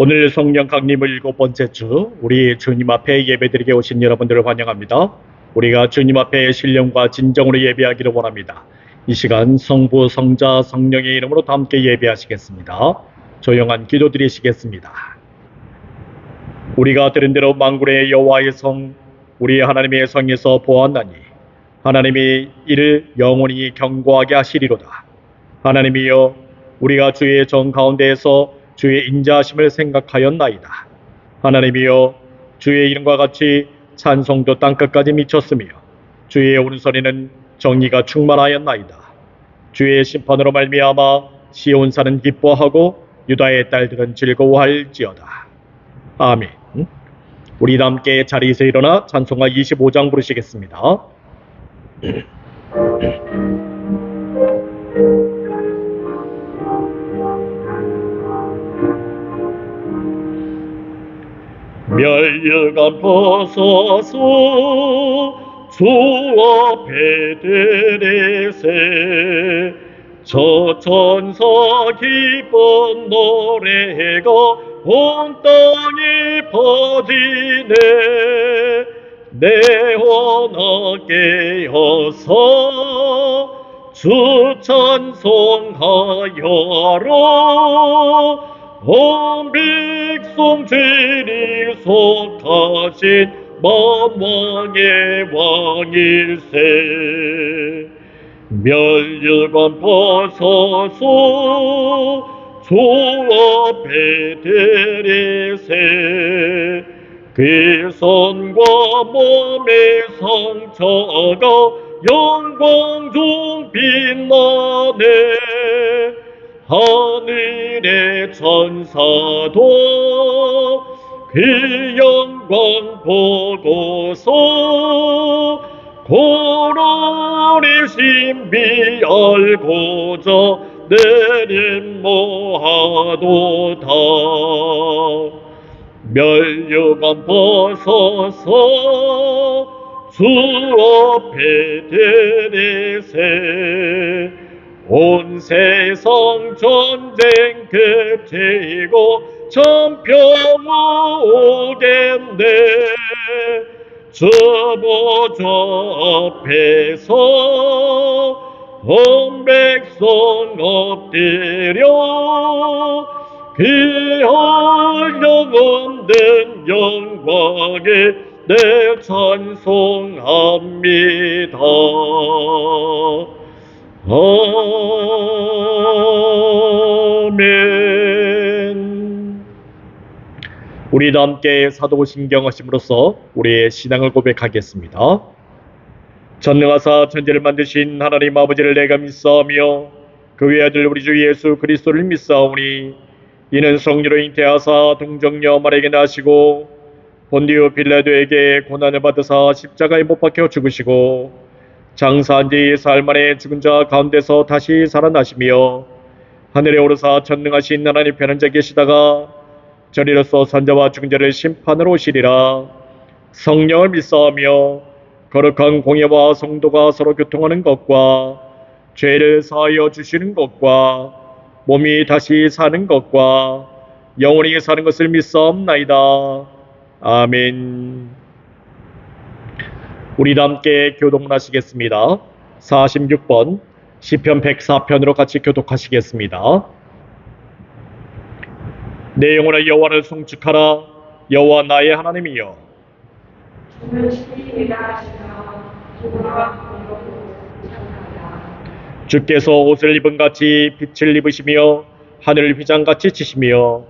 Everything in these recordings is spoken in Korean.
오늘 성령 강림을 7번째 주, 우리 주님 앞에 예배드리게 오신 여러분들을 환영합니다. 우리가 주님 앞에 신령과 진정으로 예배하기를 원합니다. 이 시간 성부, 성자, 성령의 이름으로 다 함께 예배하시겠습니다. 조용한 기도 드리시겠습니다. 우리가 들은 대로 만군의 여호와의 성, 우리 하나님의 성에서 보았나니 하나님이 이를 영원히 경고하게 하시리로다. 하나님이여, 우리가 주의 정 가운데에서 주의 인자하심을 생각하였나이다. 하나님이여, 주의 이름과 같이 찬송도 땅끝까지 미쳤으며 주의 오른손에는 정의가 충만하였나이다. 주의 심판으로 말미암아 시온산은 기뻐하고 유다의 딸들은 즐거워할지어다. 아멘. 우리 다 함께 자리에서 일어나 찬송가 25장 부르시겠습니다. 멸류관 벗어서 주 앞에 드리세. 저 천사 기쁜 노래가 온 땅에 퍼지네. 내 원하게 여서 주 찬송하여라. 온 백성 죄를 속하신 만왕의 왕일세. 멸류관 벗어서 주 앞에 드리세. 그 손과 몸의 상처가 영광 중 빛나네. 하늘의 천사도 그 영광 보고서 고난의 신비 알고자 내림모하도다. 멸류관 벗어서 주 앞에 드리세. 온 세상 전쟁 그치고 참 평화 오겠네. 주 보좌 앞에서 온 백성 엎드려 귀한 영원된 영광에 내 찬송합니다. 아멘. 우리 다 함께 사도신경하심으로써 우리의 신앙을 고백하겠습니다. 전능하사 천지를 만드신 하나님 아버지를 내가 믿사오며 그 외아들 우리 주 예수 그리스도를 믿사오니 이는 성령으로 잉태하사 동정녀 마리아에게 나시고 본디오 빌라도에게 고난을 받으사 십자가에 못 박혀 죽으시고 장사한 지 사흘 만에 죽은 자 가운데서 다시 살아나시며 하늘에 오르사 전능하신 하나님 편한 자 계시다가 저리로서 산자와 죽은 자를 심판으로 오시리라. 성령을 믿사오며 거룩한 공예와 성도가 서로 교통하는 것과 죄를 사하여 주시는 것과 몸이 다시 사는 것과 영원히 사는 것을 믿사옵나이다. 아멘. 우리 다 함께 교독하시겠습니다. 46번 시편 104편으로 같이 교독하시겠습니다. 내 영혼아 여호와를 송축하라. 여호와 나의 하나님이여. 주께서 옷을 입은 같이 빛을 입으시며 하늘을 휘장같이 치시며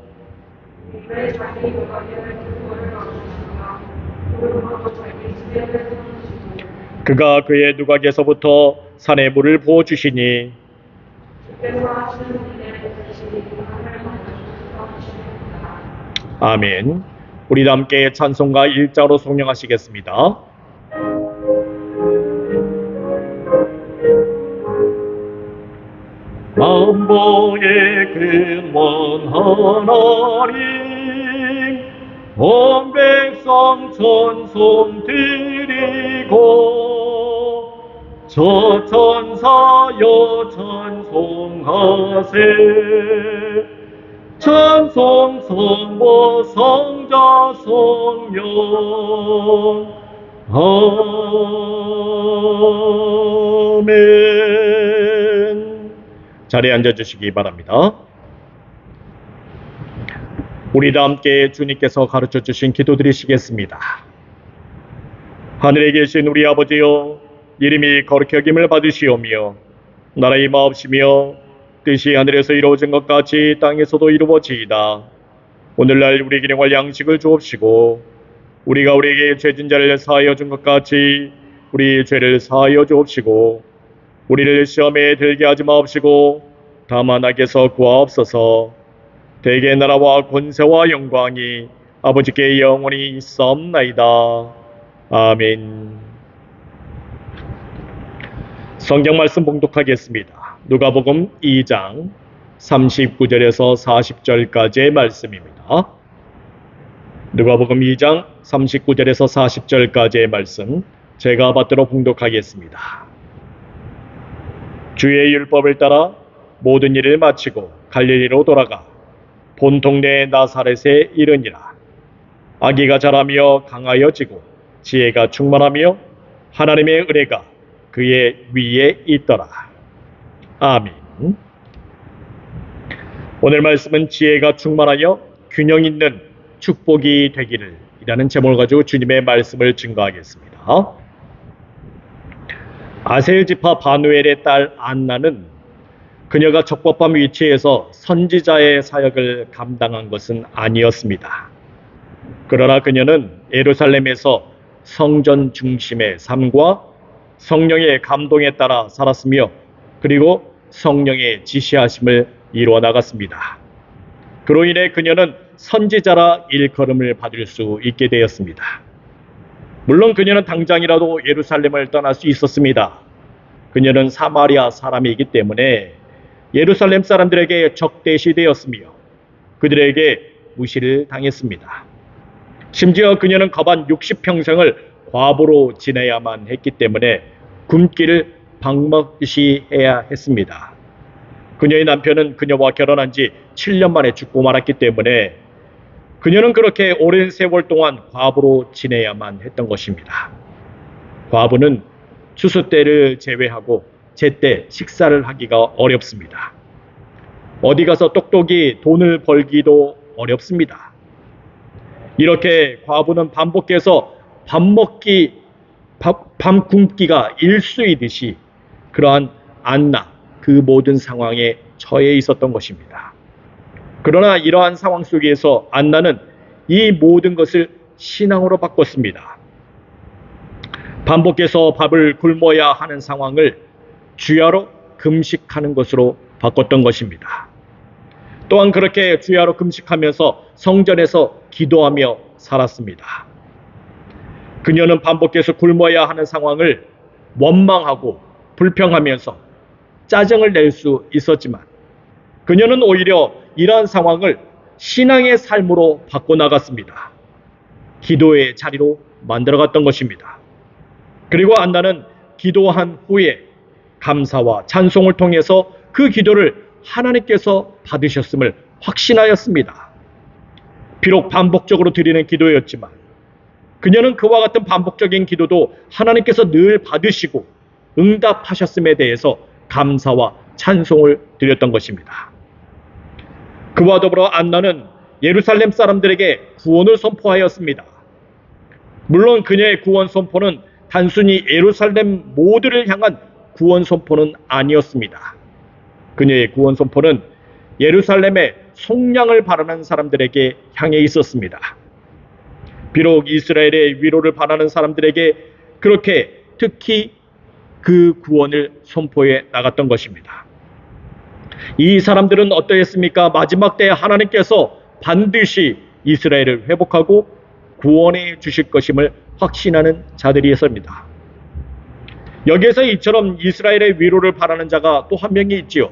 그가 그의 누각에서부터 산에 물을 부어주시니 아멘. 우리 다 함께 찬송가 1장으로 송영하시겠습니다. 만복의 근원 하나님 온 백성 찬송 드리고 저 천사여 찬송하세. 찬송 성부 성자 성령 아멘. 자리에 앉아주시기 바랍니다. 우리 다 함께 주님께서 가르쳐주신 기도 드리시겠습니다. 하늘에 계신 우리 아버지여, 이름이 거룩히 여김을 받으시오며 나라의 마옵시며 뜻이 하늘에서 이루어진 것 같이 땅에서도 이루어지이다. 오늘날 우리에게 일용할 양식을 주옵시고 우리가 우리에게 죄진 자를 사하여 준 것 같이 우리 죄를 사하여 주옵시고 우리를 시험에 들게 하지 마옵시고 다만 악에서 구하옵소서. 대개 나라와 권세와 영광이 아버지께 영원히 있사옵나이다. 아멘. 성경 말씀 봉독하겠습니다. 누가복음 2장 39절에서 40절까지의 말씀입니다. 누가복음 2장 39절에서 40절까지의 말씀 제가 받들어 봉독하겠습니다. 주의 율법을 따라 모든 일을 마치고 갈릴리로 돌아가 본 동네 나사렛에 이르니라. 아기가 자라며 강하여지고 지혜가 충만하며 하나님의 은혜가 그의 위에 있더라. 아멘. 오늘 말씀은 지혜가 충만하여 균형 있는 축복이 되기를 이라는 제목을 가지고 주님의 말씀을 증거하겠습니다. 아셀 지파 바누엘의 딸 안나는 그녀가 적법한 위치에서 선지자의 사역을 감당한 것은 아니었습니다. 그러나 그녀는 예루살렘에서 성전 중심의 삶과 성령의 감동에 따라 살았으며 그리고 성령의 지시하심을 이루어 나갔습니다. 그로 인해 그녀는 선지자라 일컬음을 받을 수 있게 되었습니다. 물론 그녀는 당장이라도 예루살렘을 떠날 수 있었습니다. 그녀는 사마리아 사람이기 때문에 예루살렘 사람들에게 적대시되었으며 그들에게 무시를 당했습니다. 심지어 그녀는 거반 60평생을 과부로 지내야만 했기 때문에 굶기를 방먹이해야 했습니다. 그녀의 남편은 그녀와 결혼한 지 7년 만에 죽고 말았기 때문에 그녀는 그렇게 오랜 세월 동안 과부로 지내야만 했던 것입니다. 과부는 추수 때를 제외하고 제때 식사를 하기가 어렵습니다. 어디 가서 똑똑히 돈을 벌기도 어렵습니다. 이렇게 과부는 반복해서 밤 굶기가 일수이듯이 그러한 안나 그 모든 상황에 처해 있었던 것입니다. 그러나 이러한 상황 속에서 안나는 이 모든 것을 신앙으로 바꿨습니다. 반복해서 밥을 굶어야 하는 상황을 주야로 금식하는 것으로 바꿨던 것입니다. 또한 그렇게 주야로 금식하면서 성전에서 기도하며 살았습니다. 그녀는 반복해서 굶어야 하는 상황을 원망하고 불평하면서 짜증을 낼 수 있었지만 그녀는 오히려 이러한 상황을 신앙의 삶으로 바꿔나갔습니다. 기도의 자리로 만들어갔던 것입니다. 그리고 안나는 기도한 후에 감사와 찬송을 통해서 그 기도를 하나님께서 받으셨음을 확신하였습니다. 비록 반복적으로 드리는 기도였지만 그녀는 그와 같은 반복적인 기도도 하나님께서 늘 받으시고 응답하셨음에 대해서 감사와 찬송을 드렸던 것입니다. 그와 더불어 안나는 예루살렘 사람들에게 구원을 선포하였습니다. 물론 그녀의 구원 선포는 단순히 예루살렘 모두를 향한 구원 선포는 아니었습니다. 그녀의 구원 선포는 예루살렘의 속량을 바라는 사람들에게 향해 있었습니다. 비록 이스라엘의 위로를 바라는 사람들에게 그렇게 특히 그 구원을 선포해 나갔던 것입니다. 이 사람들은 어떠했습니까? 마지막 때에 하나님께서 반드시 이스라엘을 회복하고 구원해 주실 것임을 확신하는 자들이었습니다. 여기에서 이처럼 이스라엘의 위로를 바라는 자가 또 한 명이 있지요.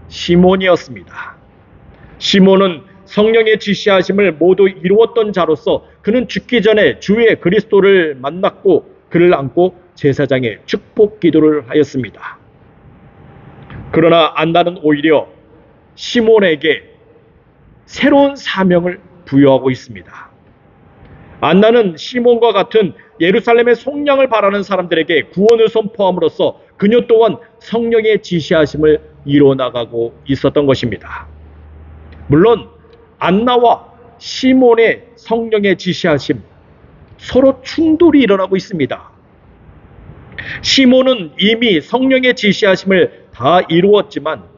시몬이었습니다. 시몬은 성령의 지시하심을 모두 이루었던 자로서 그는 죽기 전에 주의 그리스도를 만났고 그를 안고 제사장의 축복 기도를 하였습니다. 그러나 안나는 오히려 시몬에게 새로운 사명을 부여하고 있습니다. 안나는 시몬과 같은 예루살렘의 속량을 바라는 사람들에게 구원을 선포함으로써 그녀 또한 성령의 지시하심을 이뤄나가고 있었던 것입니다. 물론 안나와 시몬의 성령의 지시하심, 서로 충돌이 일어나고 있습니다. 시몬은 이미 성령의 지시하심을 다 이루었지만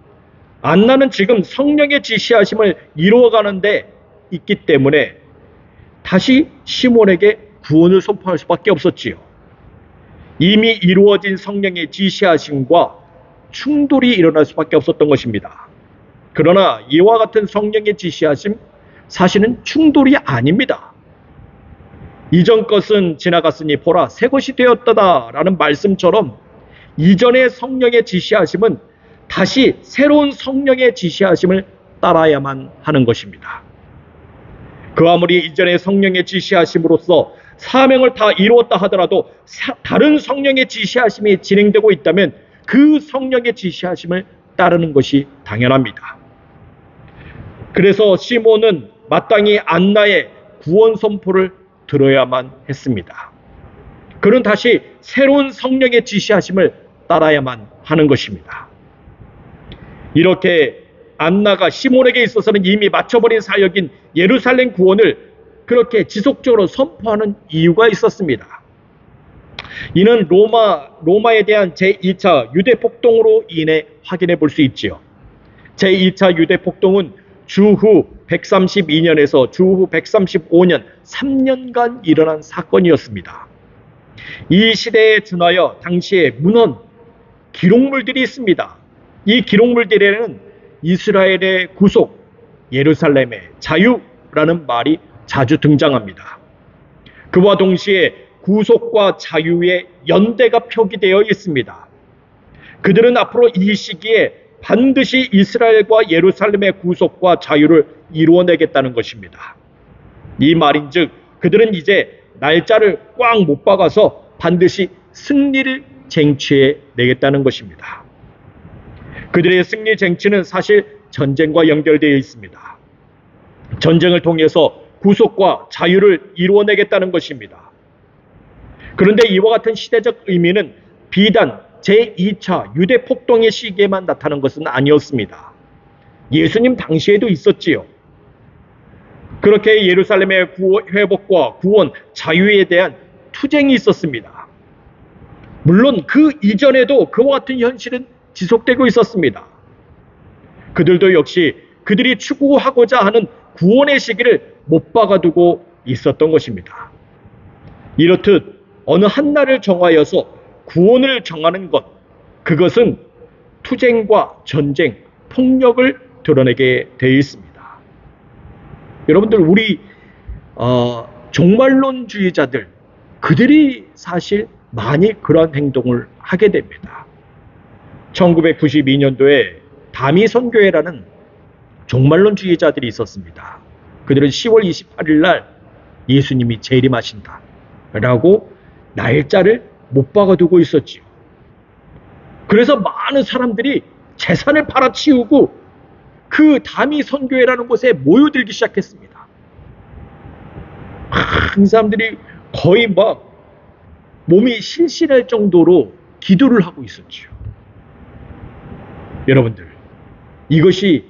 안나는 지금 성령의 지시하심을 이루어가는데 있기 때문에 다시 시몬에게 구원을 선포할 수밖에 없었지요. 이미 이루어진 성령의 지시하심과 충돌이 일어날 수밖에 없었던 것입니다. 그러나 이와 같은 성령의 지시하심, 사실은 충돌이 아닙니다. 이전 것은 지나갔으니 보라 새 것이 되었다 라는 말씀처럼 이전의 성령의 지시하심은 다시 새로운 성령의 지시하심을 따라야만 하는 것입니다. 그 아무리 이전의 성령의 지시하심으로써 사명을 다 이루었다 하더라도 다른 성령의 지시하심이 진행되고 있다면 그 성령의 지시하심을 따르는 것이 당연합니다. 그래서 시몬은 마땅히 안나의 구원 선포를 들어야만 했습니다. 그는 다시 새로운 성령의 지시하심을 따라야만 하는 것입니다. 이렇게 안나가 시몬에게 있어서는 이미 마쳐버린 사역인 예루살렘 구원을 그렇게 지속적으로 선포하는 이유가 있었습니다. 이는 로마에 대한 제2차 유대폭동으로 인해 확인해 볼 수 있지요. 제2차 유대폭동은 주후 132년에서 주후 135년 3년간 일어난 사건이었습니다. 이 시대에 준하여 당시에 문헌, 기록물들이 있습니다. 이 기록물들에는 이스라엘의 구속, 예루살렘의 자유라는 말이 자주 등장합니다. 그와 동시에 구속과 자유의 연대가 표기되어 있습니다. 그들은 앞으로 이 시기에 반드시 이스라엘과 예루살렘의 구속과 자유를 이루어내겠다는 것입니다. 이 말인즉 그들은 이제 날짜를 꽉 못 박아서 반드시 승리를 쟁취해 내겠다는 것입니다. 그들의 승리 쟁취는 사실 전쟁과 연결되어 있습니다. 전쟁을 통해서 구속과 자유를 이루어내겠다는 것입니다. 그런데 이와 같은 시대적 의미는 비단 제2차 유대폭동의 시기에만 나타난 것은 아니었습니다. 예수님 당시에도 있었지요. 그렇게 예루살렘의 회복과 구원, 자유에 대한 투쟁이 있었습니다. 물론 그 이전에도 그와 같은 현실은 지속되고 있었습니다. 그들도 역시 그들이 추구하고자 하는 구원의 시기를 못 박아두고 있었던 것입니다. 이렇듯 어느 한날을 정하여서 구원을 정하는 것, 그것은 투쟁과 전쟁, 폭력을 드러내게 되어 있습니다. 여러분들, 우리 종말론주의자들, 그들이 사실 많이 그러한 행동을 하게 됩니다. 1992년도에 다미선교회라는 종말론주의자들이 있었습니다. 그들은 10월 28일 날 예수님이 재림하신다 라고 날짜를 못 박아두고 있었지요. 그래서 많은 사람들이 재산을 팔아치우고 그 다미선교회라는 곳에 모여들기 시작했습니다. 이 사람들이 거의 막 몸이 실실할 정도로 기도를 하고 있었죠. 여러분들, 이것이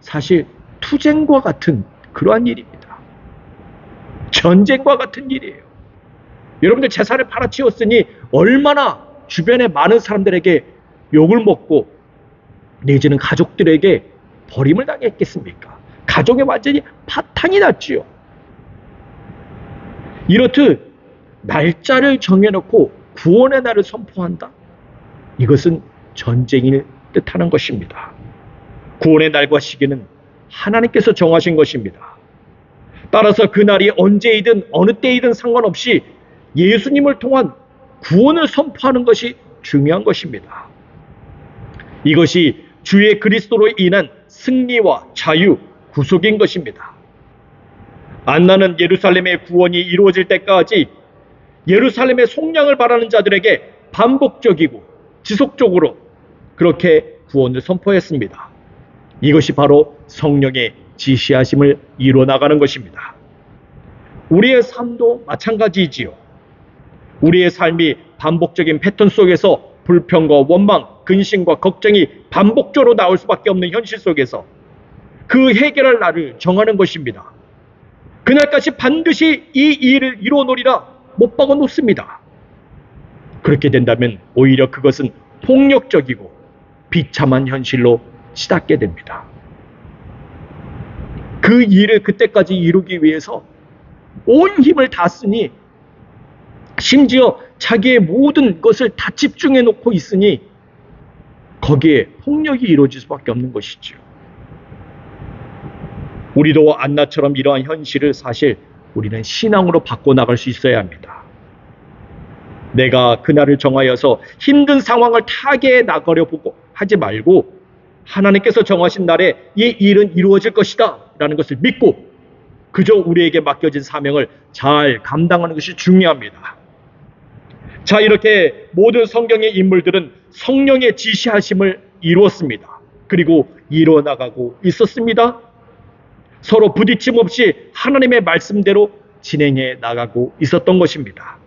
사실 투쟁과 같은 그러한 일입니다. 전쟁과 같은 일이에요. 여러분들 재산을 팔아치웠으니 얼마나 주변의 많은 사람들에게 욕을 먹고 내지는 가족들에게 버림을 당했겠습니까? 가족에 완전히 파탄이 났지요. 이렇듯 날짜를 정해놓고 구원의 날을 선포한다. 이것은 전쟁을 뜻하는 것입니다. 구원의 날과 시기는 하나님께서 정하신 것입니다. 따라서 그 날이 언제이든 어느 때이든 상관없이 예수님을 통한 구원을 선포하는 것이 중요한 것입니다. 이것이 주의 그리스도로 인한 승리와 자유, 구속인 것입니다. 안나는 예루살렘의 구원이 이루어질 때까지 예루살렘의 속량을 바라는 자들에게 반복적이고 지속적으로 그렇게 구원을 선포했습니다. 이것이 바로 성령의 지시하심을 이뤄나가는 것입니다. 우리의 삶도 마찬가지이지요. 우리의 삶이 반복적인 패턴 속에서 불평과 원망, 근심과 걱정이 반복적으로 나올 수밖에 없는 현실 속에서 그 해결할 날을 정하는 것입니다. 그날까지 반드시 이 일을 이루어놓으리라 못 박아 놓습니다. 그렇게 된다면 오히려 그것은 폭력적이고 비참한 현실로 치닫게 됩니다. 그 일을 그때까지 이루기 위해서 온 힘을 다 쓰니, 심지어 자기의 모든 것을 다 집중해 놓고 있으니 거기에 폭력이 이루어질 수밖에 없는 것이죠. 우리도 안나처럼 이러한 현실을 사실 우리는 신앙으로 바꿔나갈 수 있어야 합니다. 내가 그날을 정하여서 힘든 상황을 타개해 나가려 보고 하지 말고 하나님께서 정하신 날에 이 일은 이루어질 것이다 라는 것을 믿고 그저 우리에게 맡겨진 사명을 잘 감당하는 것이 중요합니다. 자, 이렇게 모든 성경의 인물들은 성령의 지시하심을 이루었습니다. 그리고 이루어나가고 있었습니다. 서로 부딪힘 없이 하나님의 말씀대로 진행해 나가고 있었던 것입니다.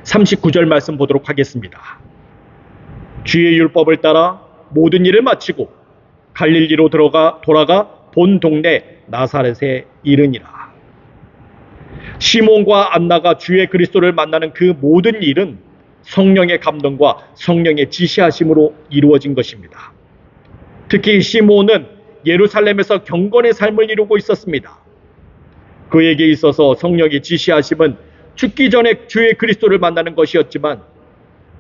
39절 말씀 보도록 하겠습니다. 주의 율법을 따라 모든 일을 마치고 갈릴리로 돌아가 본 동네 나사렛에 이르니라. 시몬과 안나가 주의 그리스도를 만나는 그 모든 일은 성령의 감동과 성령의 지시하심으로 이루어진 것입니다. 특히 시몬은 예루살렘에서 경건의 삶을 이루고 있었습니다. 그에게 있어서 성령의 지시하심은 죽기 전에 주의 그리스도를 만나는 것이었지만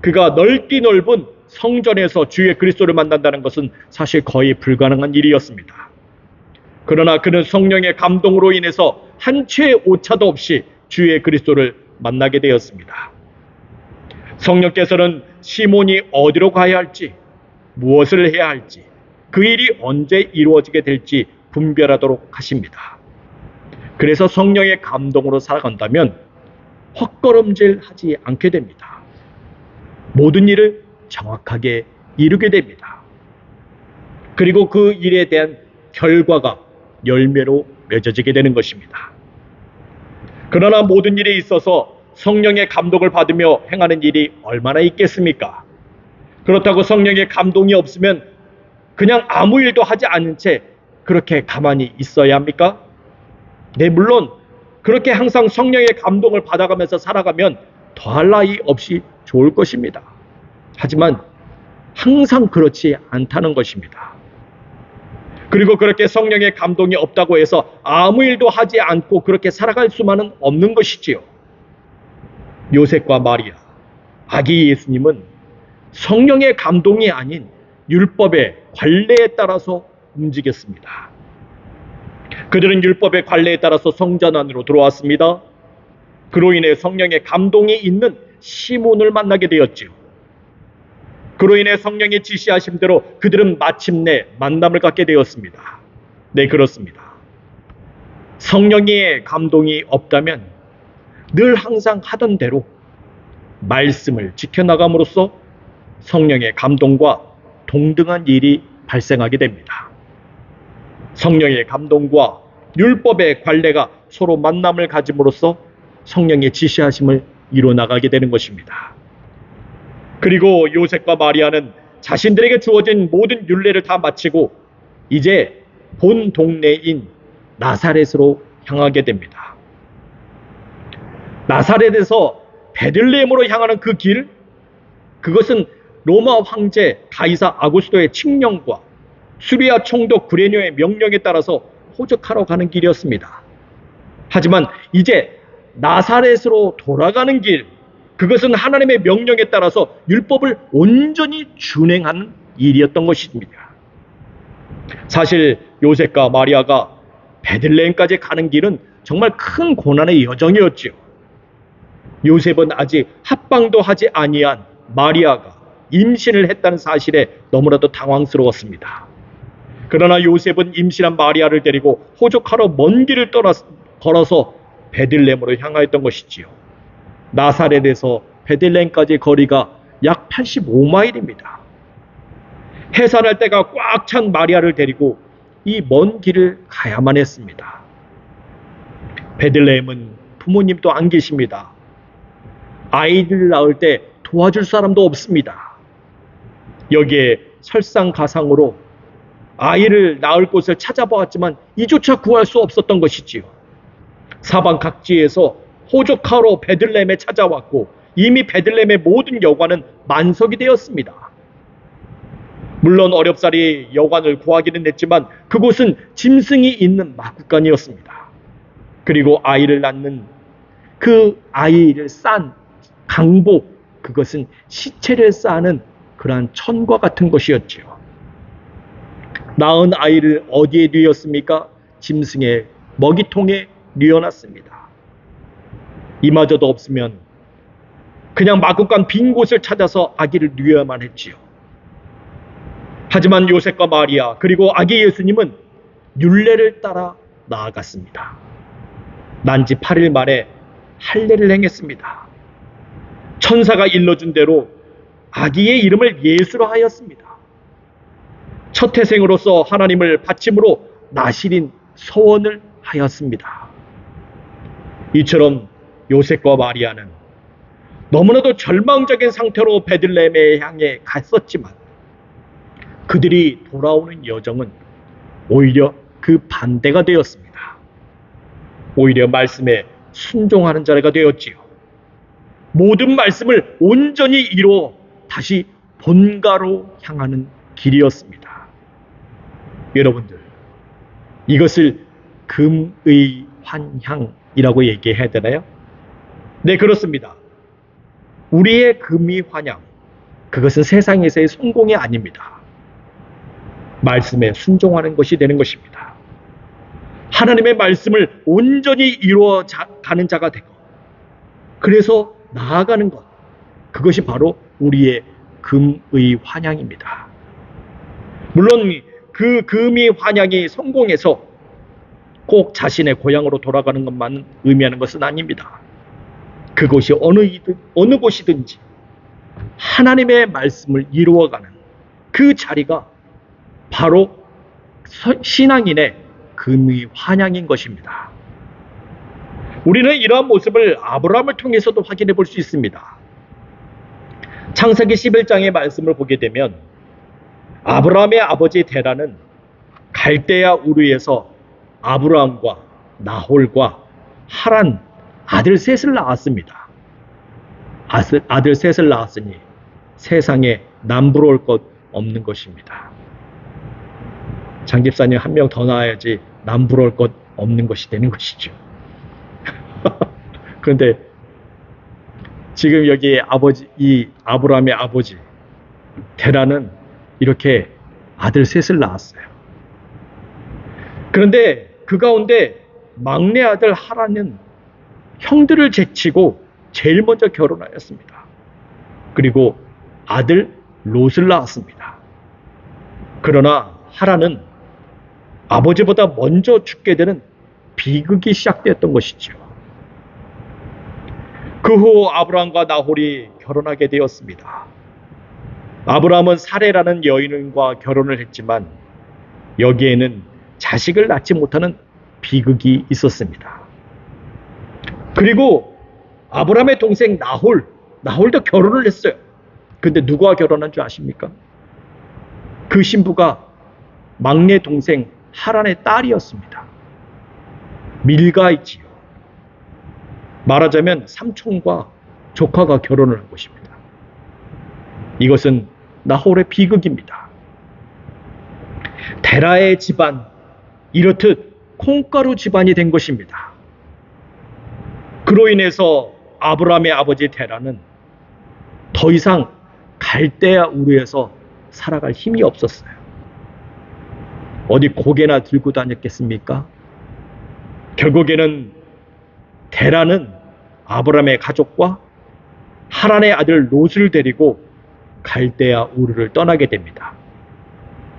그가 넓기 넓은 성전에서 주의 그리스도를 만난다는 것은 사실 거의 불가능한 일이었습니다. 그러나 그는 성령의 감동으로 인해서 한 채의 오차도 없이 주의 그리스도를 만나게 되었습니다. 성령께서는 시몬이 어디로 가야 할지, 무엇을 해야 할지, 그 일이 언제 이루어지게 될지 분별하도록 하십니다. 그래서 성령의 감동으로 살아간다면 헛걸음질하지 않게 됩니다. 모든 일을 정확하게 이루게 됩니다. 그리고 그 일에 대한 결과가 열매로 맺어지게 되는 것입니다. 그러나 모든 일에 있어서 성령의 감동을 받으며 행하는 일이 얼마나 있겠습니까? 그렇다고 성령의 감동이 없으면 그냥 아무 일도 하지 않은 채 그렇게 가만히 있어야 합니까? 네, 물론 그렇게 항상 성령의 감동을 받아가면서 살아가면 더할 나위 없이 좋을 것입니다. 하지만 항상 그렇지 않다는 것입니다. 그리고 그렇게 성령의 감동이 없다고 해서 아무 일도 하지 않고 그렇게 살아갈 수만은 없는 것이지요. 요셉과 마리아, 아기 예수님은 성령의 감동이 아닌 율법의 관례에 따라서 움직였습니다. 그들은 율법의 관례에 따라서 성전 안으로 들어왔습니다. 그로 인해 성령의 감동이 있는 시몬을 만나게 되었지요. 그로 인해 성령의 지시하신 대로 그들은 마침내 만남을 갖게 되었습니다. 네, 그렇습니다. 성령의 감동이 없다면 늘 항상 하던 대로 말씀을 지켜나감으로써 성령의 감동과 동등한 일이 발생하게 됩니다. 성령의 감동과 율법의 관례가 서로 만남을 가짐으로써 성령의 지시하심을 이뤄나가게 되는 것입니다. 그리고 요셉과 마리아는 자신들에게 주어진 모든 율례를 다 마치고 이제 본 동네인 나사렛으로 향하게 됩니다. 나사렛에서 베들레헴으로 향하는 그 길, 그것은 로마 황제 가이사 아구스토의 칙령과 수리아 총독 구레뇨의 명령에 따라서 호적하러 가는 길이었습니다. 하지만 이제 나사렛으로 돌아가는 길, 그것은 하나님의 명령에 따라서 율법을 온전히 준행하는 일이었던 것입니다. 사실 요셉과 마리아가 베들레헴까지 가는 길은 정말 큰 고난의 여정이었죠. 요셉은 아직 합방도 하지 아니한 마리아가 임신을 했다는 사실에 너무나도 당황스러웠습니다. 그러나 요셉은 임신한 마리아를 데리고 호적하러 먼 길을 걸어서 베들레헴으로 향하였던 것이지요. 나사렛에서 베들레헴까지 거리가 약 85마일입니다. 해산할 때가 꽉 찬 마리아를 데리고 이 먼 길을 가야만 했습니다. 베들레헴은 부모님도 안 계십니다. 아이를 낳을 때 도와줄 사람도 없습니다. 여기에 설상가상으로 아이를 낳을 곳을 찾아보았지만 이조차 구할 수 없었던 것이지요. 사방 각지에서 호적하러 베들레헴에 찾아왔고 이미 베들레헴의 모든 여관은 만석이 되었습니다. 물론 어렵사리 여관을 구하기는 했지만 그곳은 짐승이 있는 마구간이었습니다. 그리고 아이를 낳는 그 아이를 싼 강복, 그것은 시체를 싸는 그러한 천과 같은 것이었지요. 낳은 아이를 어디에 뉘었습니까? 짐승의 먹이통에 뉘어놨습니다. 이마저도 없으면 그냥 마구간 빈 곳을 찾아서 아기를 뉘어야만 했지요. 하지만 요셉과 마리아 그리고 아기 예수님은 율례를 따라 나아갔습니다. 난지 8일 만에 할례를 행했습니다. 천사가 일러준 대로 아기의 이름을 예수로 하였습니다. 첫 태생으로서 하나님을 받침으로 나실인 서원을 하였습니다. 이처럼 요셉과 마리아는 너무나도 절망적인 상태로 베들레헴에 향해 갔었지만 그들이 돌아오는 여정은 오히려 그 반대가 되었습니다. 오히려 말씀에 순종하는 자가 되었지요. 모든 말씀을 온전히 이루어 다시 본가로 향하는 길이었습니다. 여러분들, 이것을 금의 환향이라고 얘기해야 되나요? 네, 그렇습니다. 우리의 금의 환향, 그것은 세상에서의 성공이 아닙니다. 말씀에 순종하는 것이 되는 것입니다. 하나님의 말씀을 온전히 이루어 가는 자가 되고 그래서 나아가는 것, 그것이 바로 우리의 금의 환향입니다. 물론 그 금의 환향이 성공해서 꼭 자신의 고향으로 돌아가는 것만 의미하는 것은 아닙니다. 그곳이 어느 곳이든지 하나님의 말씀을 이루어가는 그 자리가 바로 신앙인의 금의 환향인 것입니다. 우리는 이러한 모습을 아브라함을 통해서도 확인해 볼 수 있습니다. 창세기 11장의 말씀을 보게 되면 아브라함의 아버지 데라는 갈대아 우르에서 아브라함과 나홀과 하란 아들 셋을 낳았습니다. 아들 셋을 낳았으니 세상에 남부러울 것 없는 것입니다. 장집사님 한 명 더 낳아야지 남부러울 것 없는 것이 되는 것이죠. 그런데 지금 여기 이 아브라함의 아버지 데라는 이렇게 아들 셋을 낳았어요. 그런데 그 가운데 막내 아들 하란은 형들을 제치고 제일 먼저 결혼하였습니다. 그리고 아들 롯을 낳았습니다. 그러나 하란은 아버지보다 먼저 죽게 되는 비극이 시작되었던 것이죠. 그 후 아브라함과 나홀이 결혼하게 되었습니다. 아브라함은 사레라는 여인과 결혼을 했지만 여기에는 자식을 낳지 못하는 비극이 있었습니다. 그리고 아브라함의 동생 나홀도 결혼을 했어요. 근데 누구와 결혼한 줄 아십니까? 그 신부가 막내 동생 하란의 딸이었습니다. 밀가이지요. 말하자면 삼촌과 조카가 결혼을 한 것입니다. 이것은 나홀의 비극입니다. 데라의 집안, 이렇듯 콩가루 집안이 된 것입니다. 그로 인해서 아브라함의 아버지 데라는 더 이상 갈대아 우르에서 살아갈 힘이 없었어요. 어디 고개나 들고 다녔겠습니까? 결국에는 데라는 아브라함의 가족과 하란의 아들 롯을 데리고 갈대아 우르를 떠나게 됩니다.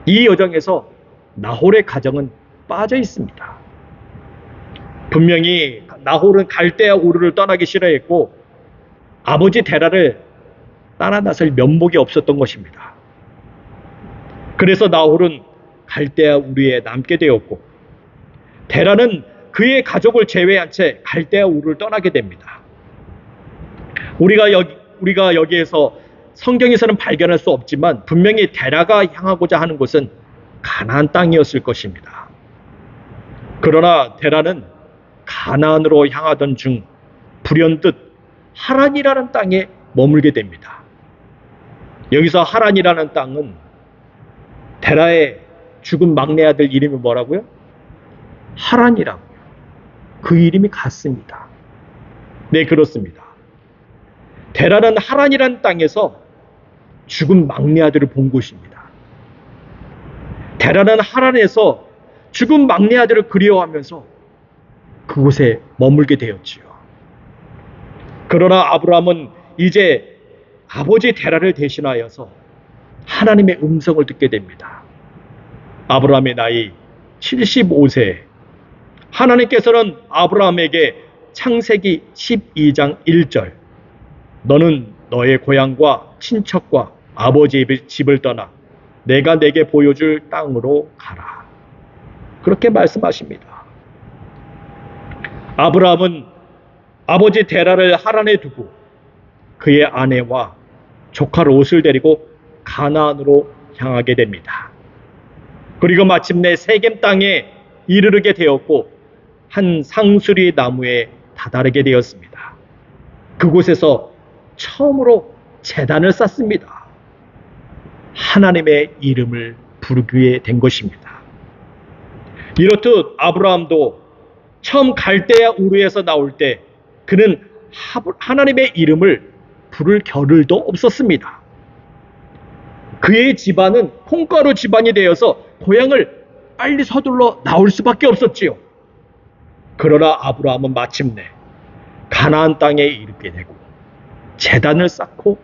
이 여정에서 나홀의 가정은 빠져 있습니다. 분명히 나홀은 갈대아 우르를 떠나기 싫어했고 아버지 데라를 따라 나설 면목이 없었던 것입니다. 그래서 나홀은 갈대아 우르에 남게 되었고 데라는 그의 가족을 제외한 채 갈대아 우르를 떠나게 됩니다. 우리가 여기에서 성경에서는 발견할 수 없지만 분명히 데라가 향하고자 하는 곳은 가나안 땅이었을 것입니다. 그러나 데라는 가나안으로 향하던 중 불현듯 하란이라는 땅에 머물게 됩니다. 여기서 하란이라는 땅은 데라의 죽은 막내 아들 이름이 뭐라고요? 하란이라고요. 그 이름이 같습니다. 네, 그렇습니다. 데라는 하란이라는 땅에서 죽은 막내 아들을 본 곳입니다. 데라는 하란에서 죽은 막내 아들을 그리워하면서 그곳에 머물게 되었지요. 그러나 아브라함은 이제 아버지 데라를 대신하여서 하나님의 음성을 듣게 됩니다. 아브라함의 나이 75세. 하나님께서는 아브라함에게 창세기 12장 1절 너는 너의 고향과 친척과 아버지의 집을 떠나 내가 내게 보여줄 땅으로 가라. 그렇게 말씀하십니다. 아브라함은 아버지 데라를 하란에 두고 그의 아내와 조카 롯을 데리고 가나안으로 향하게 됩니다. 그리고 마침내 세겜 땅에 이르르게 되었고 한 상수리 나무에 다다르게 되었습니다. 그곳에서 처음으로 제단을 쌓습니다. 하나님의 이름을 부르게 된 것입니다. 이렇듯 아브라함도 처음 갈대아 우르에서 나올 때 그는 하나님의 이름을 부를 겨를도 없었습니다. 그의 집안은 콩가루 집안이 되어서 고향을 빨리 서둘러 나올 수밖에 없었지요. 그러나 아브라함은 마침내 가나안 땅에 이르게 되고 제단을 쌓고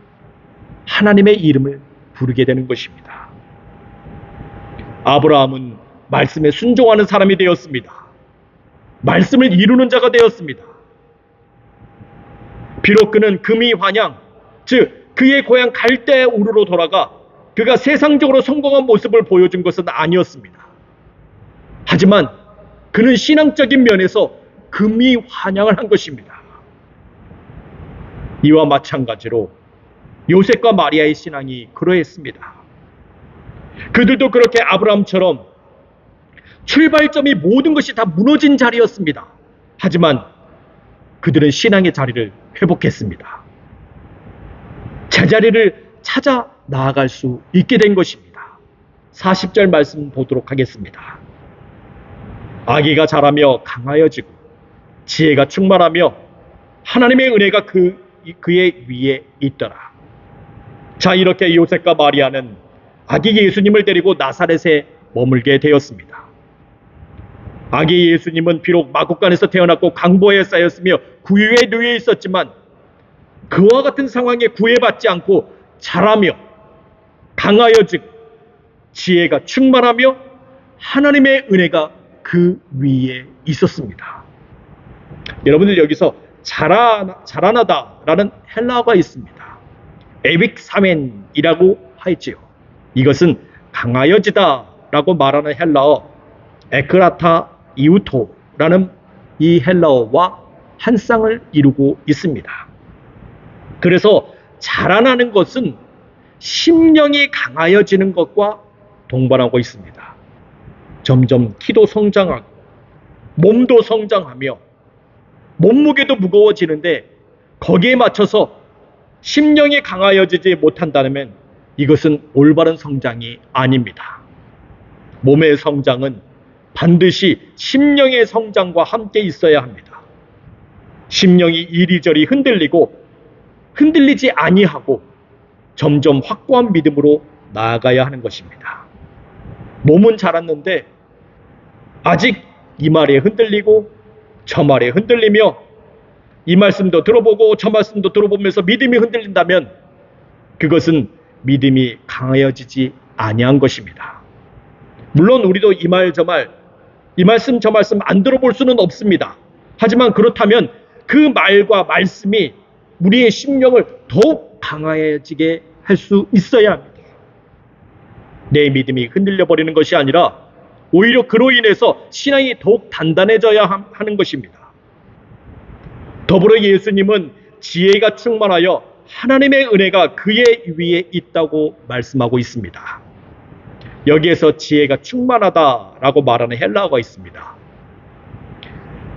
하나님의 이름을 부르게 되는 것입니다. 아브라함은 말씀에 순종하는 사람이 되었습니다. 말씀을 이루는 자가 되었습니다. 비록 그는 금이 환양, 즉 그의 고향 갈대아 우르로 돌아가 그가 세상적으로 성공한 모습을 보여준 것은 아니었습니다. 하지만 그는 신앙적인 면에서 금이 환양을 한 것입니다. 이와 마찬가지로 요셉과 마리아의 신앙이 그러했습니다. 그들도 그렇게 아브라함처럼 출발점이 모든 것이 다 무너진 자리였습니다. 하지만 그들은 신앙의 자리를 회복했습니다. 제자리를 찾아 나아갈 수 있게 된 것입니다. 40절 말씀 보도록 하겠습니다. 아기가 자라며 강하여지고 지혜가 충만하며 하나님의 은혜가 그의 위에 있더라. 자, 이렇게 요셉과 마리아는 아기 예수님을 데리고 나사렛에 머물게 되었습니다. 아기 예수님은 비록 마국간에서 태어났고 강보에 쌓였으며 구유에 누워 있었지만 그와 같은 상황에 구애받지 않고 자라며 강하여지고 지혜가 충만하며 하나님의 은혜가 그 위에 있었습니다. 여러분들 여기서 자라나다라는 헬라어가 있습니다. 에빅사멘이라고 하지요. 이것은 강하여지다라고 말하는 헬라어 에크라타 이우토라는 이 헬라어와 한 쌍을 이루고 있습니다. 그래서 자라나는 것은 심령이 강하여지는 것과 동반하고 있습니다. 점점 키도 성장하고 몸도 성장하며 몸무게도 무거워지는데 거기에 맞춰서 심령이 강하여지지 못한다면 이것은 올바른 성장이 아닙니다. 몸의 성장은 반드시 심령의 성장과 함께 있어야 합니다. 심령이 이리저리 흔들리지 아니하고 점점 확고한 믿음으로 나아가야 하는 것입니다. 몸은 자랐는데 아직 이 말에 흔들리고 저 말에 흔들리며 이 말씀도 들어보고 저 말씀도 들어보면서 믿음이 흔들린다면 그것은 믿음이 강하여지지 아니한 것입니다. 물론 우리도 이 말 저 말, 이 말씀 저 말씀 안 들어볼 수는 없습니다. 하지만 그렇다면 그 말과 말씀이 우리의 심령을 더욱 강하여지게 할 수 있어야 합니다. 내 믿음이 흔들려 버리는 것이 아니라 오히려 그로 인해서 신앙이 더욱 단단해져야 하는 것입니다. 더불어 예수님은 지혜가 충만하여 하나님의 은혜가 그의 위에 있다고 말씀하고 있습니다. 여기에서 지혜가 충만하다라고 말하는 헬라어가 있습니다.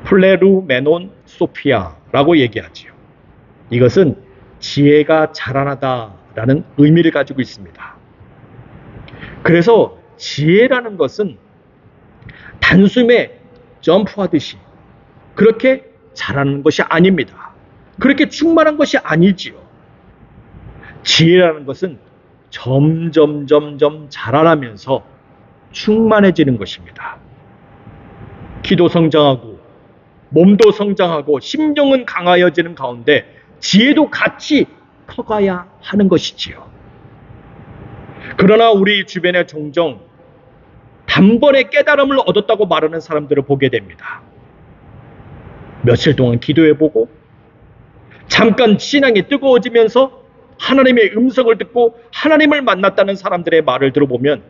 플레루메논 소피아라고 얘기하지요. 이것은 지혜가 자라나다라는 의미를 가지고 있습니다. 그래서 지혜라는 것은 단숨에 점프하듯이 그렇게 자라는 것이 아닙니다. 그렇게 충만한 것이 아니지요. 지혜라는 것은 점점 자라나면서 충만해지는 것입니다. 기도 성장하고 몸도 성장하고 심령은 강하여지는 가운데 지혜도 같이 커가야 하는 것이지요. 그러나 우리 주변에 종종 단번에 깨달음을 얻었다고 말하는 사람들을 보게 됩니다. 며칠 동안 기도해보고 잠깐 신앙이 뜨거워지면서 하나님의 음성을 듣고 하나님을 만났다는 사람들의 말을 들어보면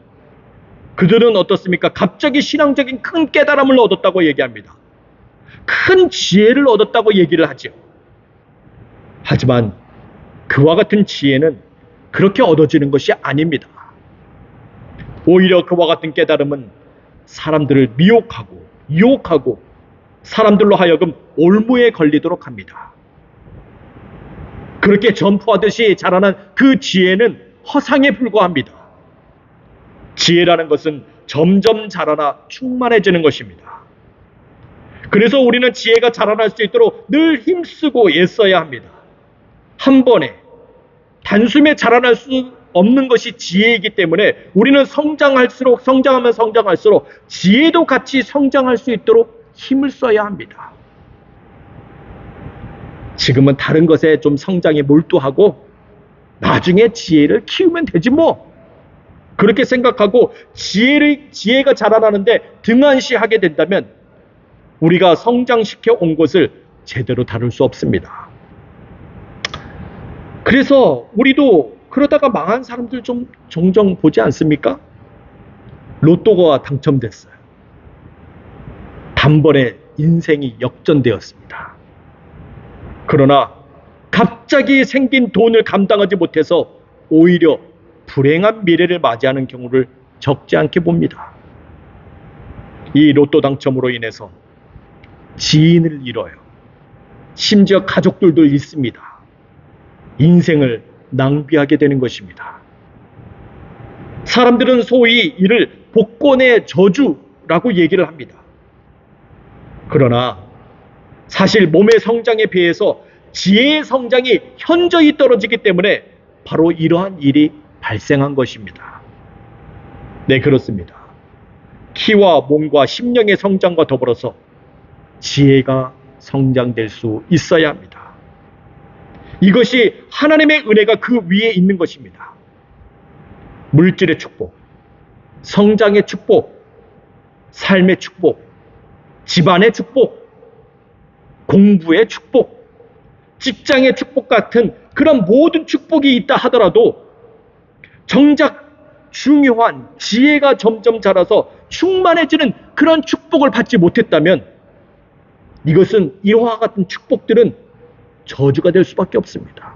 그들은 어떻습니까? 갑자기 신앙적인 큰 깨달음을 얻었다고 얘기합니다. 큰 지혜를 얻었다고 얘기를 하죠. 하지만 그와 같은 지혜는 그렇게 얻어지는 것이 아닙니다. 오히려 그와 같은 깨달음은 사람들을 미혹하고 유혹하고 사람들로 하여금 올무에 걸리도록 합니다. 그렇게 점프하듯이 자라난 그 지혜는 허상에 불과합니다. 지혜라는 것은 점점 자라나 충만해지는 것입니다. 그래서 우리는 지혜가 자라날 수 있도록 늘 힘쓰고 애써야 합니다. 한 번에 단숨에 자라날 수 없는 것이 지혜이기 때문에 우리는 성장하면 성장할수록 지혜도 같이 성장할 수 있도록 힘을 써야 합니다. 지금은 다른 것에 좀 성장에 몰두하고 나중에 지혜를 키우면 되지 뭐. 그렇게 생각하고 지혜가 자라나는데 등한시하게 된다면 우리가 성장시켜 온 것을 제대로 다룰 수 없습니다. 그래서 우리도 그러다가 망한 사람들 좀 종종 보지 않습니까? 로또가 당첨됐어요. 단번에 인생이 역전되었습니다. 그러나 갑자기 생긴 돈을 감당하지 못해서 오히려 불행한 미래를 맞이하는 경우를 적지 않게 봅니다. 이 로또 당첨으로 인해서 지인을 잃어요. 심지어 가족들도 잃습니다. 인생을 낭비하게 되는 것입니다. 사람들은 소위 이를 복권의 저주라고 얘기를 합니다. 그러나 사실 몸의 성장에 비해서 지혜의 성장이 현저히 떨어지기 때문에 바로 이러한 일이 발생한 것입니다. 네, 그렇습니다. 키와 몸과 심령의 성장과 더불어서 지혜가 성장될 수 있어야 합니다. 이것이 하나님의 은혜가 그 위에 있는 것입니다. 물질의 축복, 성장의 축복, 삶의 축복, 집안의 축복, 공부의 축복, 직장의 축복 같은 그런 모든 축복이 있다 하더라도 정작 중요한 지혜가 점점 자라서 충만해지는 그런 축복을 받지 못했다면 이것은 이와 같은 축복들은 저주가 될 수밖에 없습니다.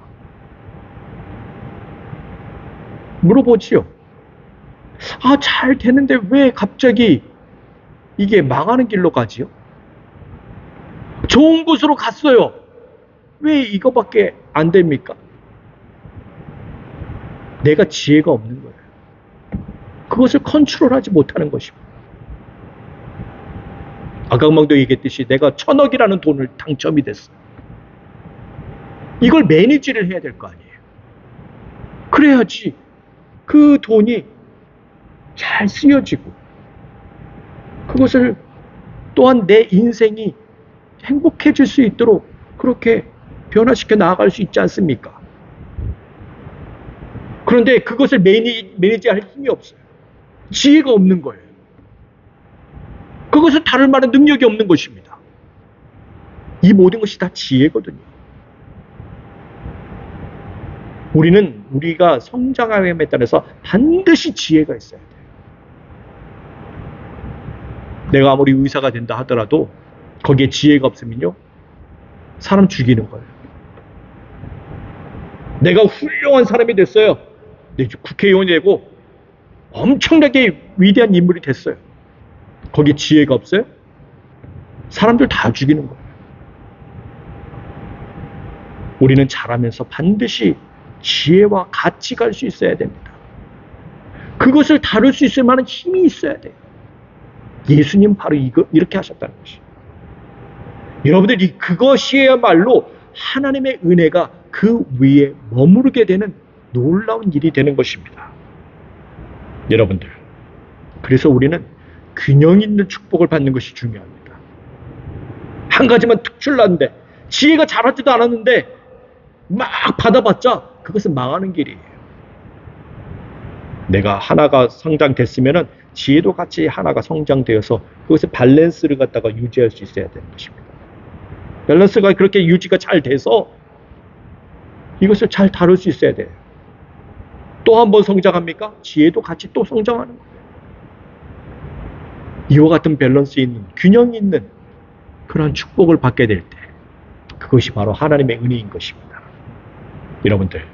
물어보지요. 잘 되는데 왜 갑자기 이게 망하는 길로 가지요? 좋은 곳으로 갔어요. 왜 이거밖에 안 됩니까? 내가 지혜가 없는 거예요. 그것을 컨트롤하지 못하는 것입니다. 아까도 얘기했듯이 내가 1,000억이라는 돈을 당첨이 됐어요. 이걸 매니지를 해야 될 거 아니에요. 그래야지 그 돈이 잘 쓰여지고 그것을 또한 내 인생이 행복해질 수 있도록 그렇게 변화시켜 나아갈 수 있지 않습니까? 그런데 그것을 매니지할 힘이 없어요. 지혜가 없는 거예요. 그것을 다룰 만한 능력이 없는 것입니다. 이 모든 것이 다 지혜거든요. 우리가 성장함에 따라서 반드시 지혜가 있어야 돼요. 내가 아무리 의사가 된다 하더라도 거기에 지혜가 없으면요, 사람 죽이는 거예요. 내가 훌륭한 사람이 됐어요. 국회의원이 되고 엄청나게 위대한 인물이 됐어요. 거기에 지혜가 없어요? 사람들 다 죽이는 거예요. 우리는 자라면서 반드시 지혜와 같이 갈 수 있어야 됩니다. 그것을 다룰 수 있을 만한 힘이 있어야 돼요. 예수님 바로 이렇게 하셨다는 것이에요. 여러분들이 그것이야말로 하나님의 은혜가 그 위에 머무르게 되는 놀라운 일이 되는 것입니다. 여러분들, 그래서 우리는 균형 있는 축복을 받는 것이 중요합니다. 한 가지만 특출났는데 지혜가 자라지도 않았는데 막 받아봤자 그것은 망하는 길이에요. 내가 하나가 성장됐으면 지혜도 같이 하나가 성장되어서 그것의 밸런스를 갖다가 유지할 수 있어야 되는 것입니다. 밸런스가 그렇게 유지가 잘 돼서 이것을 잘 다룰 수 있어야 돼요. 또 한 번 성장합니까? 지혜도 같이 또 성장하는 거예요. 이와 같은 밸런스 있는, 균형 있는 그런 축복을 받게 될 때 그것이 바로 하나님의 은혜인 것입니다. 여러분들,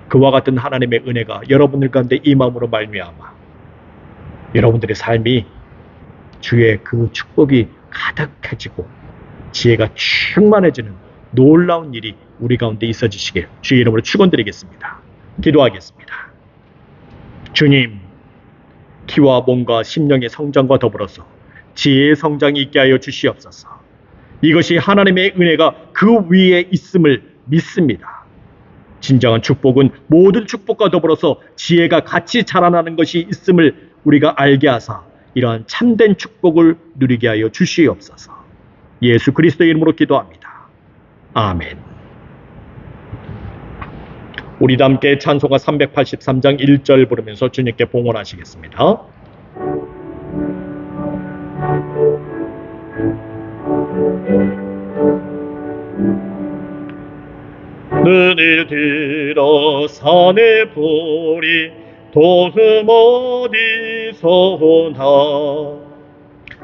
그와 같은 하나님의 은혜가 여러분들 가운데 임함으로 말미암아 여러분들의 삶이 주의 그 축복이 가득해지고 지혜가 충만해지는 놀라운 일이 우리 가운데 있어지시길 주의 이름으로 축원드리겠습니다. 기도하겠습니다. 주님, 키와 몸과 심령의 성장과 더불어서 지혜의 성장이 있게 하여 주시옵소서. 이것이 하나님의 은혜가 그 위에 있음을 믿습니다. 진정한 축복은 모든 축복과 더불어서 지혜가 같이 자라나는 것이 있음을 우리가 알게 하사 이러한 참된 축복을 누리게 하여 주시옵소서. 예수 그리스도의 이름으로 기도합니다. 아멘. 우리 다 함께 찬송가 383장 1절 부르면서 주님께 봉헌하시겠습니다. 눈을 들어 산에 보리 도흠 어디서 오나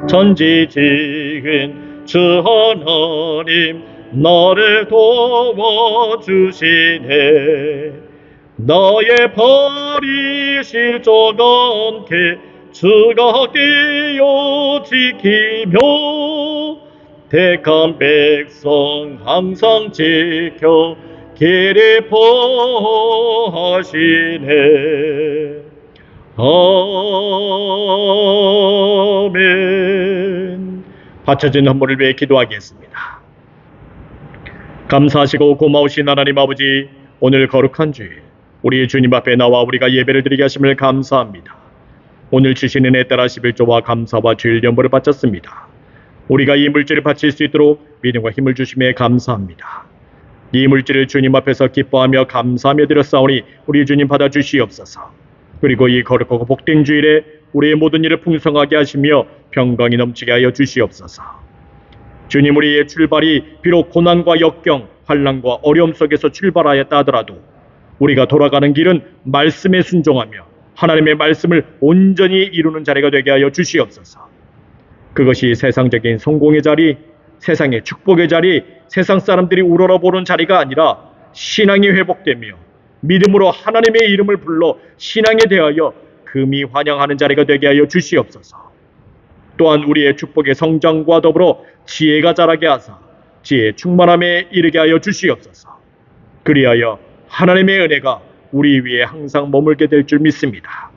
전지지은 주 하나님 나를 도와주시네. 나의 발이 실족 않게 주가 깨어 지키며 택한 백성 항상 지켜 길을 보하시네. 아멘. 바쳐진 헌물을 위해 기도하겠습니다. 감사하시고 고마우신 하나님 아버지, 오늘 거룩한 주일 우리 주님 앞에 나와 우리가 예배를 드리게 하심을 감사합니다. 오늘 주신 은혜에 따라 11조와 감사와 주일 연보를 바쳤습니다. 우리가 이 물질을 바칠 수 있도록 믿음과 힘을 주심에 감사합니다. 이 물질을 주님 앞에서 기뻐하며 감사하며 드렸사오니 우리 주님 받아주시옵소서. 그리고 이 거룩하고 복된 주일에 우리의 모든 일을 풍성하게 하시며 평강이 넘치게 하여 주시옵소서. 주님, 우리의 출발이 비록 고난과 역경, 환난과 어려움 속에서 출발하였다 하더라도 우리가 돌아가는 길은 말씀에 순종하며 하나님의 말씀을 온전히 이루는 자리가 되게 하여 주시옵소서. 그것이 세상적인 성공의 자리, 세상의 축복의 자리, 세상 사람들이 우러러보는 자리가 아니라 신앙이 회복되며 믿음으로 하나님의 이름을 불러 신앙에 대하여 금이 환영하는 자리가 되게 하여 주시옵소서. 또한 우리의 축복의 성장과 더불어 지혜가 자라게 하사 지혜의 충만함에 이르게 하여 주시옵소서. 그리하여 하나님의 은혜가 우리 위에 항상 머물게 될 줄 믿습니다.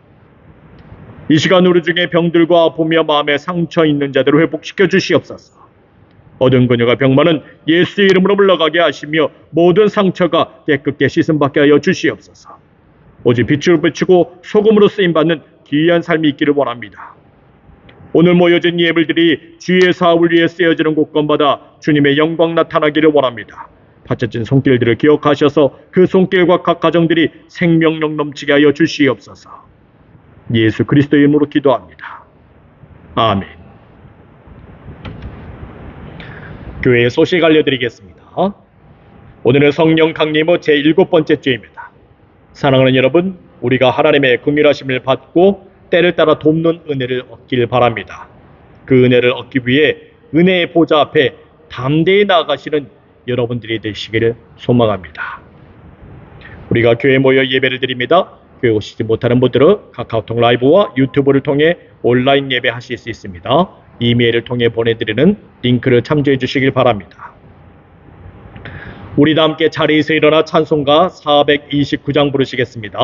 이 시간 우리 중에 병들과 아프며 마음에 상처 있는 자들을 회복시켜 주시옵소서. 얻은 근육과 병만은 예수의 이름으로 물러가게 하시며 모든 상처가 깨끗게 씻음받게 하여 주시옵소서. 오직 빛으로 비추고 소금으로 쓰임받는 귀한 삶이 있기를 원합니다. 오늘 모여진 예물들이 주의 사업을 위해 쓰여지는 곳간마다 주님의 영광 나타나기를 원합니다. 바쳐진 손길들을 기억하셔서 그 손길과 각 가정들이 생명력 넘치게 하여 주시옵소서. 예수 그리스도의 이름으로 기도합니다. 아멘. 교회의 소식 알려드리겠습니다. 오늘은 성령 강림의 제7번째 주입니다. 사랑하는 여러분, 우리가 하나님의 긍휼하심을 받고 때를 따라 돕는 은혜를 얻길 바랍니다. 그 은혜를 얻기 위해 은혜의 보좌 앞에 담대히 나아가시는 여러분들이 되시기를 소망합니다. 우리가 교회에 모여 예배를 드립니다. 교회 오시지 못하는 분들은 카카오톡 라이브와 유튜브를 통해 온라인 예배하실 수 있습니다. 이메일을 통해 보내드리는 링크를 참조해 주시길 바랍니다. 우리 다 함께 자리에서 일어나 찬송가 429장 부르시겠습니다.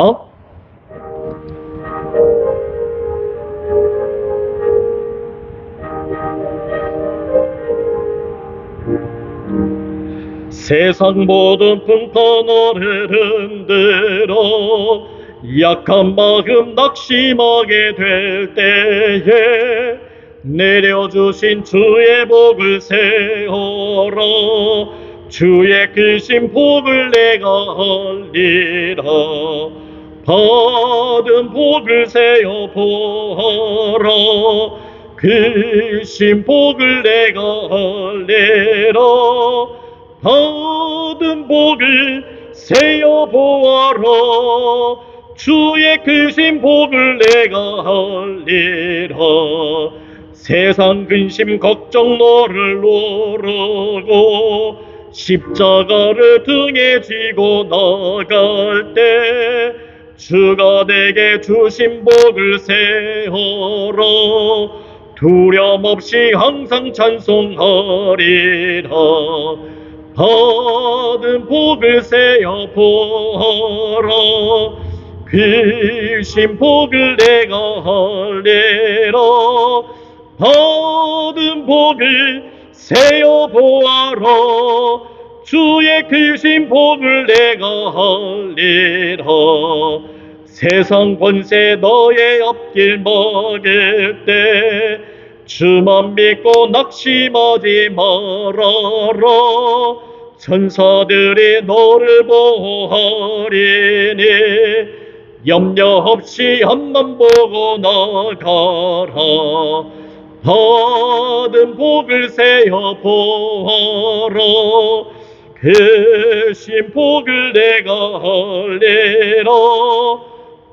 세상 모든 풍파 너를 흔들어 약한 마음 낙심하게 될 때에 내려주신 주의 복을 세워라. 주의 크신 복을 내가 알리라. 받은 복을 세어 보아라. 크신 복을 내가 알리라. 받은 복을 세어 보아라. 주의 크신 복을 내가 알리라. 세상 근심 걱정 너를 놓으라고 십자가를 등에 지고 나갈 때 주가 내게 주신 복을 세어라. 두려움 없이 항상 찬송하리라. 받은 복을 세어 보아라. 크신 복을 내가 알리라. 받은 복을 세어 보아라. 주의 크신 복을 내가 알리라. 세상 권세 너의 앞길 막을 때 주만 믿고 낙심하지 말아라. 천사들이 너를 보호하리니 염려 없이 앞만 보고 나가라. 받은 복을 세어 보아라. 크신 복을 내가 알리라.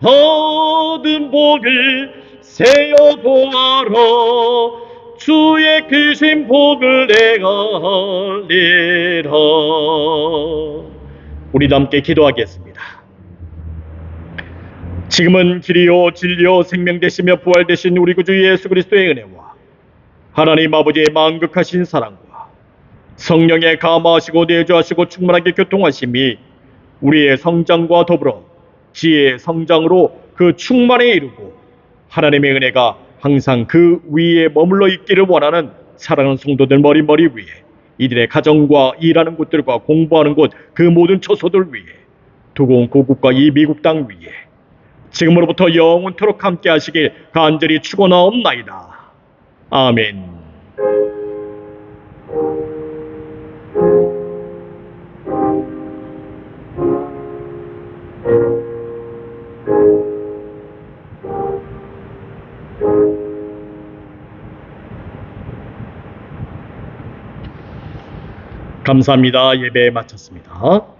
받은 복을 세어 보아라. 주의 크신 복을 내가 알리라. 우리 함께 기도하겠습니다. 지금은 길이요 진리요 생명 되시며 부활 되신 우리 구주 예수 그리스도의 은혜와 하나님 아버지의 만극하신 사랑과 성령의 감화하시고 내주하시고 충만하게 교통하심이 우리의 성장과 더불어 지혜의 성장으로 그 충만에 이르고 하나님의 은혜가 항상 그 위에 머물러 있기를 원하는 사랑하는 성도들 머리머리 위에 이들의 가정과 일하는 곳들과 공부하는 곳 그 모든 처소들 위에 두고 고국과 이 미국 땅 위에 지금으로부터 영원토록 함께 하시길 간절히 축원하옵나이다. 아멘. 감사합니다. 예배 마쳤습니다.